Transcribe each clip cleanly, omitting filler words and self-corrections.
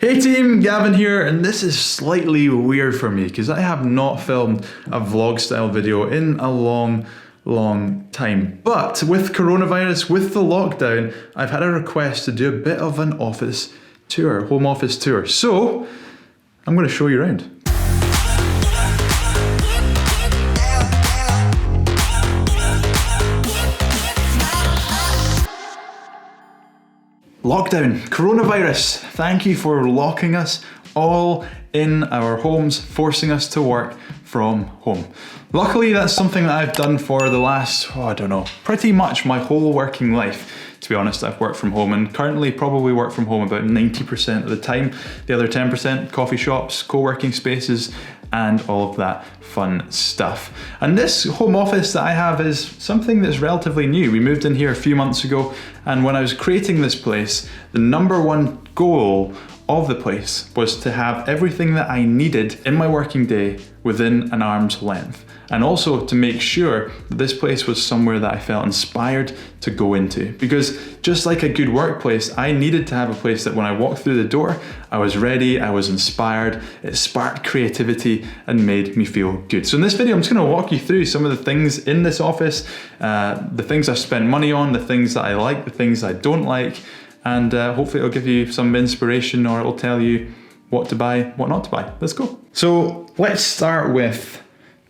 Hey team, Gavin here, and this is slightly weird for me because I have not filmed a vlog style video in a long time. But with coronavirus, with the lockdown, I've had a request to do a bit of an office tour, home office tour. So I'm going to show you around. Lockdown, coronavirus, thank you for locking us all in our homes, forcing us to work from home. Luckily, that's something that I've done for the last, pretty much my whole working life. To be honest, I've worked from home and currently probably work from home about 90% of the time. The other 10%, coffee shops, co-working spaces, and all of that fun stuff. And this home office that I have is something that's relatively new. We moved in here a few months ago, and when I was creating this place, the number one goal of the place was to have everything that I needed in my working day within an arm's length. And also to make sure that this place was somewhere that I felt inspired to go into. Because just like a good workplace, I needed to have a place that when I walked through the door, I was ready, I was inspired, it sparked creativity and made me feel good. So in this video, I'm just gonna walk you through some of the things in this office, the things I've spent money on, the things that I like, the things I don't like, and hopefully it'll give you some inspiration or it'll tell you what to buy, what not to buy. Let's go. So let's start with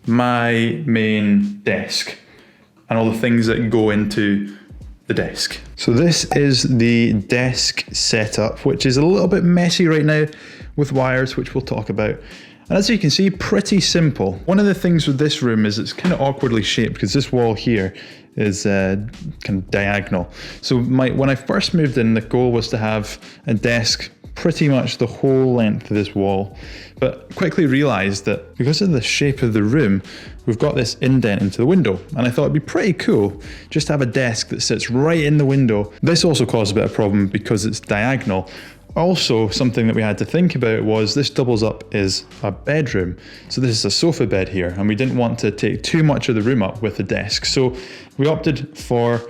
my main desk and all the things that go into the desk. So this is the desk setup, which is a little bit messy right now with wires, which we'll talk about. And as you can see, pretty simple. One of the things with this room is it's kind of awkwardly shaped because this wall here is kind of diagonal. So when I first moved in, the goal was to have a desk pretty much the whole length of this wall, but quickly realized that because of the shape of the room, we've got this indent into the window, and I thought it'd be pretty cool just to have a desk that sits right in the window. This also caused a bit of a problem because it's diagonal. Also, something that we had to think about was this doubles up as a bedroom. So this is a sofa bed here, and we didn't want to take too much of the room up with the desk. So we opted for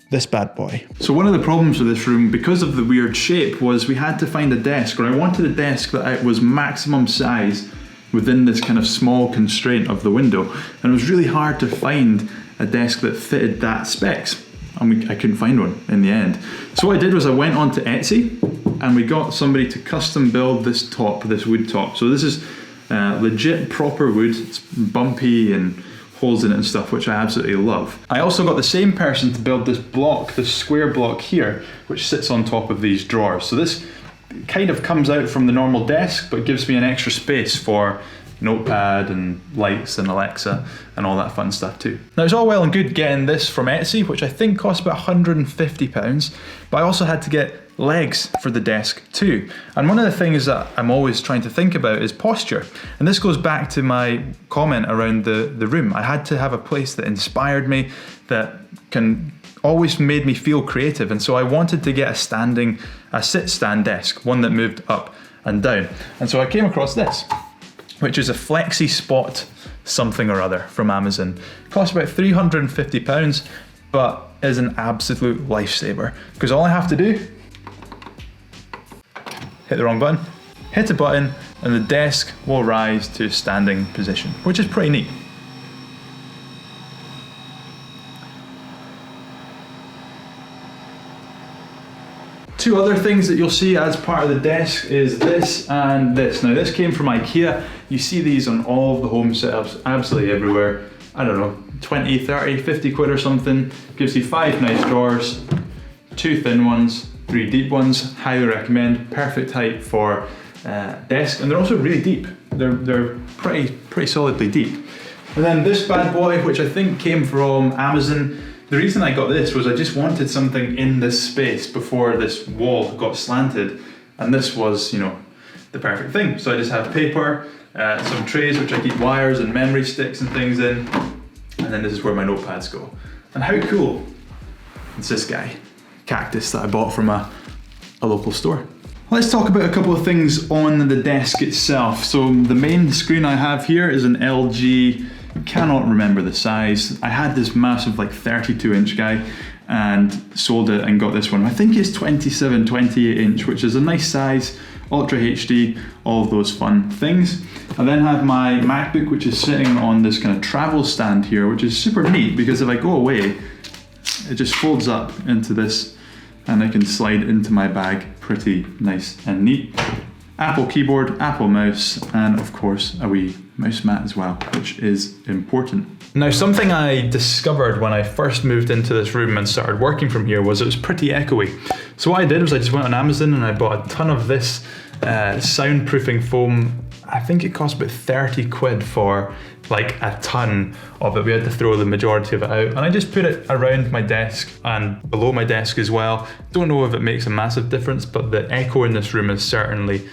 this bad boy. So one of the problems with this room, because of the weird shape, was we had to find a desk, or I wanted a desk that was maximum size within this kind of small constraint of the window. And it was really hard to find a desk that fitted that specs. And I couldn't find one in the end. So what I did was I went onto Etsy and we got somebody to custom build this top, this wood top. So this is legit proper wood. It's bumpy and holes in it and stuff, which I absolutely love. I also got the same person to build this block, this square block here, which sits on top of these drawers. So this kind of comes out from the normal desk, but gives me an extra space for notepad and lights and Alexa and all that fun stuff too. Now it's all well and good getting this from Etsy, which I think cost about £150, but I also had to get legs for the desk too. And one of the things that I'm always trying to think about is posture. And this goes back to my comment around the room. I had to have a place that inspired me, that always made me feel creative. And so I wanted to get a sit-stand desk, one that moved up and down. And so I came across this, which is a Flexi Spot something or other from Amazon. It costs about £350, but is an absolute lifesaver. Because all I have to do, hit the wrong button, hit a button, and the desk will rise to a standing position, which is pretty neat. Two other things that you'll see as part of the desk is this and this. Now this came from IKEA. You see these on all of the home setups, absolutely everywhere. I don't know, 20, 30, 50 quid or something. Gives you 5 nice drawers, 2 thin ones, 3 deep ones. Highly recommend, perfect height for desk, and they're also really deep. They're pretty solidly deep. And then this bad boy, which I think came from Amazon. The reason I got this was I just wanted something in this space before this wall got slanted, and this was, the perfect thing. So I just have paper, some trays which I keep wires and memory sticks and things in, and then this is where my notepads go. And how cool is this guy? Cactus that I bought from a local store. Let's talk about a couple of things on the desk itself. So the main screen I have here is an LG, cannot remember the size. I had this massive 32-inch guy and sold it and got this one. I think it's 27, 28 inch, which is a nice size Ultra HD, all of those fun things. I then have my MacBook, which is sitting on this kind of travel stand here, which is super neat because if I go away, it just folds up into this and I can slide into my bag pretty nice and neat. Apple keyboard, Apple mouse, and of course a wee mouse mat as well, which is important. Now, something I discovered when I first moved into this room and started working from here was it was pretty echoey. So what I did was I just went on Amazon and I bought a ton of this soundproofing foam. I think it cost about 30 quid for like a ton of it. We had to throw the majority of it out, and I just put it around my desk and below my desk as well. Don't know if it makes a massive difference, but the echo in this room has certainly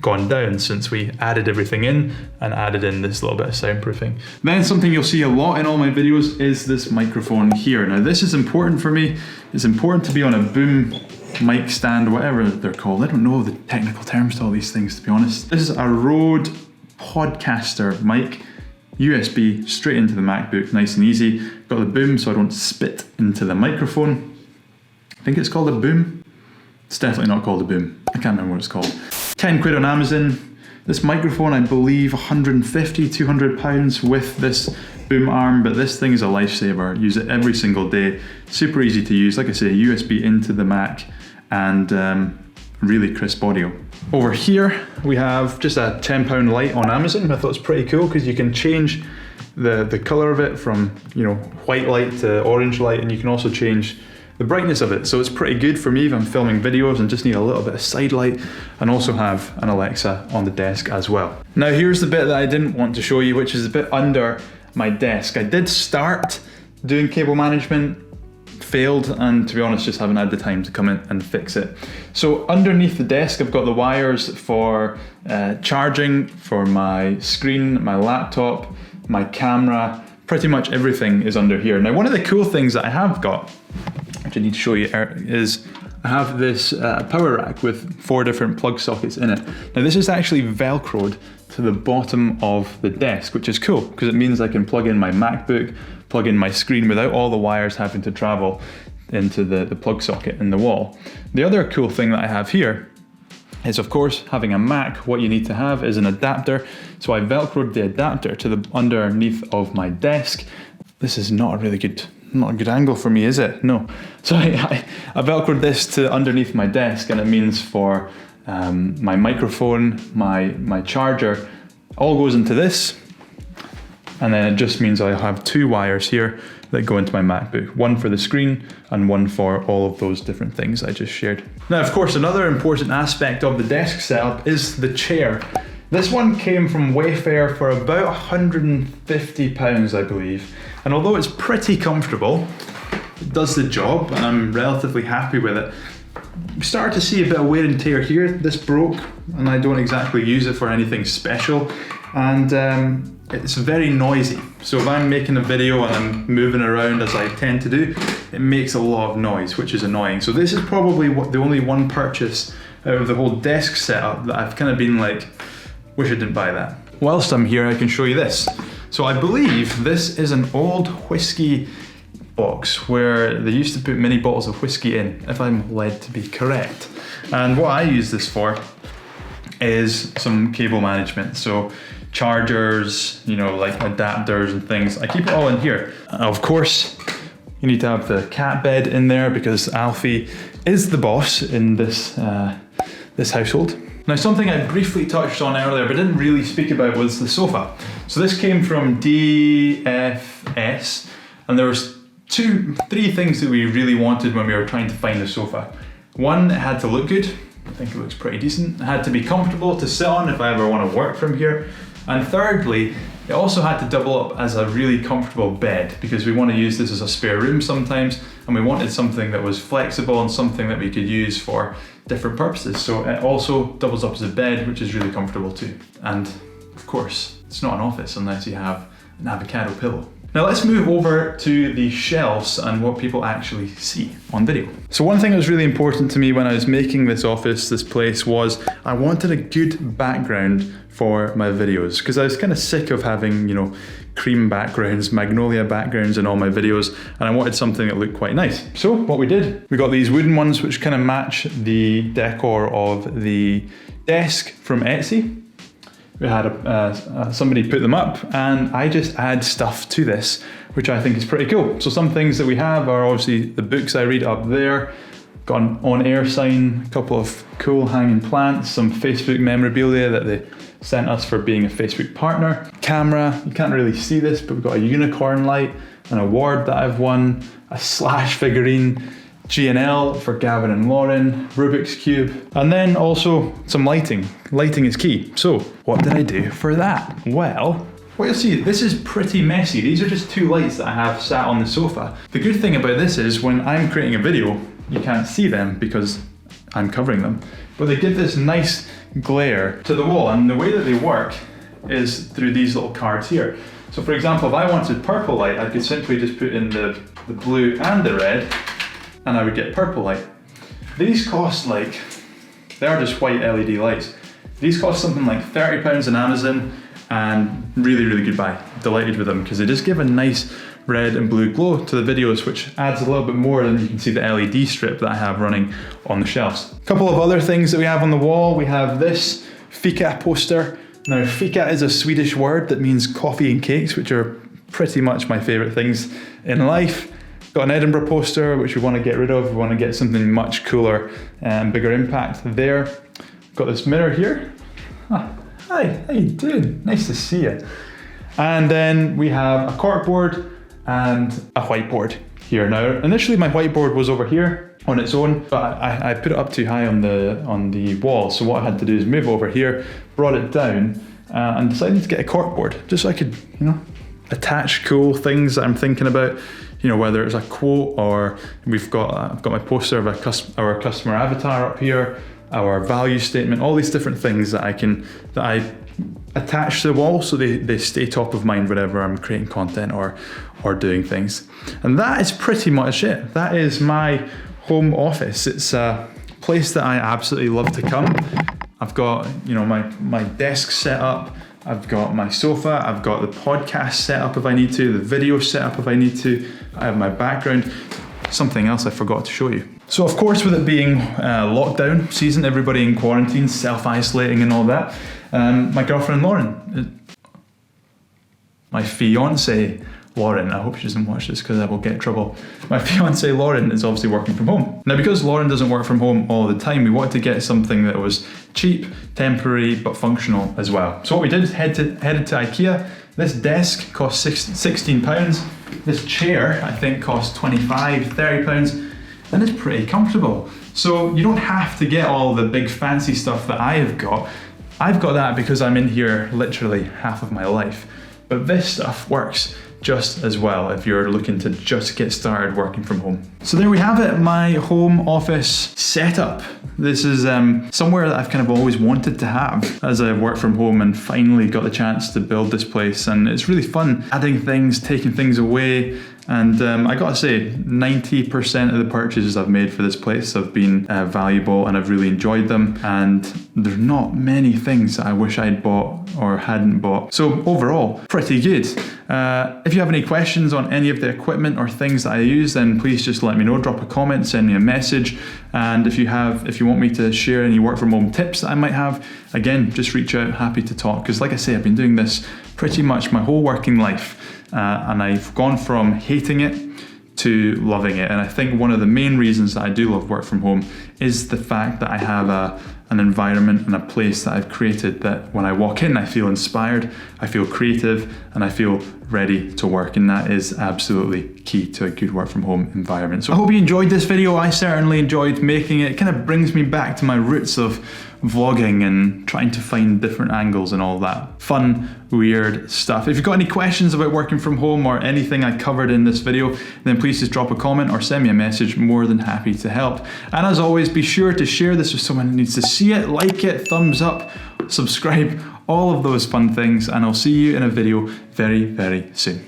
gone down since we added everything in and added in this little bit of soundproofing. Then something you'll see a lot in all my videos is this microphone here. Now this is important for me. It's important to be on a boom mic stand, whatever they're called. I don't know the technical terms to all these things, to be honest. This is a Rode Podcaster mic, USB straight into the MacBook, nice and easy. Got the boom so I don't spit into the microphone. I think it's called a boom. It's definitely not called a boom. I can't remember what it's called. 10 quid on Amazon. This microphone, I believe 150, 200 pounds with this boom arm, but this thing is a lifesaver. Use it every single day. Super easy to use. Like I say, USB into the Mac and really crisp audio. Over here, we have just a £10 light on Amazon. I thought it was pretty cool because you can change the color of it from, you know, white light to orange light, and you can also change the brightness of it. So it's pretty good for me if I'm filming videos and just need a little bit of side light, and also have an Alexa on the desk as well. Now here's the bit that I didn't want to show you, which is a bit under my desk. I did start doing cable management, failed, and to be honest, just haven't had the time to come in and fix it. So underneath the desk, I've got the wires for charging, for my screen, my laptop, my camera, pretty much everything is under here. Now, one of the cool things that I have got, which I need to show you, is I have this power rack with 4 different plug sockets in it. Now this is actually Velcroed to the bottom of the desk, which is cool because it means I can plug in my MacBook, plug in my screen without all the wires having to travel into the plug socket in the wall. The other cool thing that I have here is, of course, having a Mac, what you need to have is an adapter. So I Velcroed the adapter to the underneath of my desk. This is not a good angle for me, is it? No. So I Velcroed this to underneath my desk, and it means for my microphone, my charger, all goes into this. And then it just means I have 2 wires here that go into my MacBook, one for the screen and one for all of those different things I just shared. Now, of course, another important aspect of the desk setup is the chair. This one came from Wayfair for about £150, I believe. And although it's pretty comfortable, it does the job and I'm relatively happy with it. We started to see a bit of wear and tear here. This broke and I don't exactly use it for anything special. And it's very noisy. So if I'm making a video and I'm moving around as I tend to do, it makes a lot of noise, which is annoying. So this is probably the only one purchase out of the whole desk setup that I've kind of been like, wish I didn't buy that. Whilst I'm here, I can show you this. So I believe this is an old whiskey box where they used to put mini bottles of whiskey in, if I'm led to be correct. And what I use this for is some cable management. So chargers, you know, like adapters and things. I keep it all in here. Of course, you need to have the cat bed in there because Alfie is the boss in this this household. Now, something I briefly touched on earlier but didn't really speak about was the sofa. So this came from DFS, and there was 3 things that we really wanted when we were trying to find a sofa. One, it had to look good. I think it looks pretty decent. It had to be comfortable to sit on if I ever want to work from here. And thirdly, it also had to double up as a really comfortable bed because we want to use this as a spare room sometimes, and we wanted something that was flexible and something that we could use for different purposes. So it also doubles up as a bed, which is really comfortable too. And of course, it's not an office unless you have an avocado pillow. Now let's move over to the shelves and what people actually see on video. So one thing that was really important to me when I was making this office, this place, was I wanted a good background for my videos, because I was kind of sick of having, you know, cream backgrounds, magnolia backgrounds in all my videos, and I wanted something that looked quite nice. So what we did, we got these wooden ones which kind of match the decor of the desk from Etsy. We had somebody put them up, and I just add stuff to this, which I think is pretty cool. So some things that we have are obviously the books I read up there, got an on-air sign, a couple of cool hanging plants, some Facebook memorabilia that they sent us for being a Facebook partner. Camera, you can't really see this, but we've got a unicorn light, an award that I've won, a Slash figurine, G&L for Gavin and Lauren, Rubik's Cube, and then also some lighting. Lighting is key. So what did I do for that? Well, what you'll see, this is pretty messy. These are just two lights that I have sat on the sofa. The good thing about this is when I'm creating a video, you can't see them because I'm covering them, but they give this nice glare to the wall, and the way that they work is through these little cards here. So for example, if I wanted purple light, I could simply just put in the blue and the red, and I would get purple light. These cost like, they are just white LED lights. These cost something like £30 on Amazon, and really, really good buy. Delighted with them because they just give a nice red and blue glow to the videos, which adds a little bit more than you can see the LED strip that I have running on the shelves. A couple of other things that we have on the wall. We have this fika poster. Now fika is a Swedish word that means coffee and cakes, which are pretty much my favorite things in life. Got an Edinburgh poster, which we want to get rid of. We want to get something much cooler and bigger impact there. Got this mirror here. Ah, hi, how you doing? Nice to see you. And then we have a corkboard and a whiteboard here. Now, initially my whiteboard was over here on its own, but I put it up too high on the wall. So what I had to do is move over here, brought it down, and decided to get a corkboard, just so I could, you know, attach cool things that I'm thinking about. You know, whether it's a quote or I've got my poster of our customer avatar up here, our value statement, all these different things that I attach to the wall so they stay top of mind whenever I'm creating content or doing things. And that is pretty much it. That is my home office. It's a place that I absolutely love to come. I've got, you know, my desk set up. I've got my sofa, I've got the podcast set up if I need to, the video set up if I need to, I have my background. Something else I forgot to show you. So of course, with it being lockdown season, everybody in quarantine, self-isolating and all that, my girlfriend Lauren, my fiance Lauren, I hope she doesn't watch this because I will get in trouble. My fiance Lauren is obviously working from home. Now, because Lauren doesn't work from home all the time, we wanted to get something that was cheap, temporary, but functional as well. So what we did is headed to IKEA. This desk cost £16. This chair, I think, cost £25, £30, and it's pretty comfortable. So you don't have to get all the big fancy stuff that I have got. I've got that because I'm in here literally half of my life. But this stuff works just as well if you're looking to just get started working from home. So there we have it, my home office setup. This is somewhere that I've kind of always wanted to have as I work from home, and finally got the chance to build this place. And it's really fun adding things, taking things away. And I gotta say, 90% of the purchases I've made for this place have been valuable, and I've really enjoyed them. And there's not many things that I wish I'd bought or hadn't bought. So overall, pretty good. If you have any questions on any of the equipment or things that I use, then please just let me know. Drop a comment, send me a message. And if you want me to share any work from home tips that I might have, again, just reach out, happy to talk. Because like I say, I've been doing this pretty much my whole working life. And I've gone from hating it to loving it. And I think one of the main reasons that I do love work from home is the fact that I have an environment and a place that I've created that when I walk in, I feel inspired, I feel creative, and I feel ready to work. And that is absolutely key to a good work from home environment. So I hope you enjoyed this video. I certainly enjoyed making it. It kind of brings me back to my roots of vlogging and trying to find different angles and all that fun, weird stuff. If you've got any questions about working from home or anything I covered in this video, then please just drop a comment or send me a message. More than happy to help. And as always, be sure to share this with someone who needs to see it, like it, thumbs up, subscribe, all of those fun things, and I'll see you in a video very, very soon.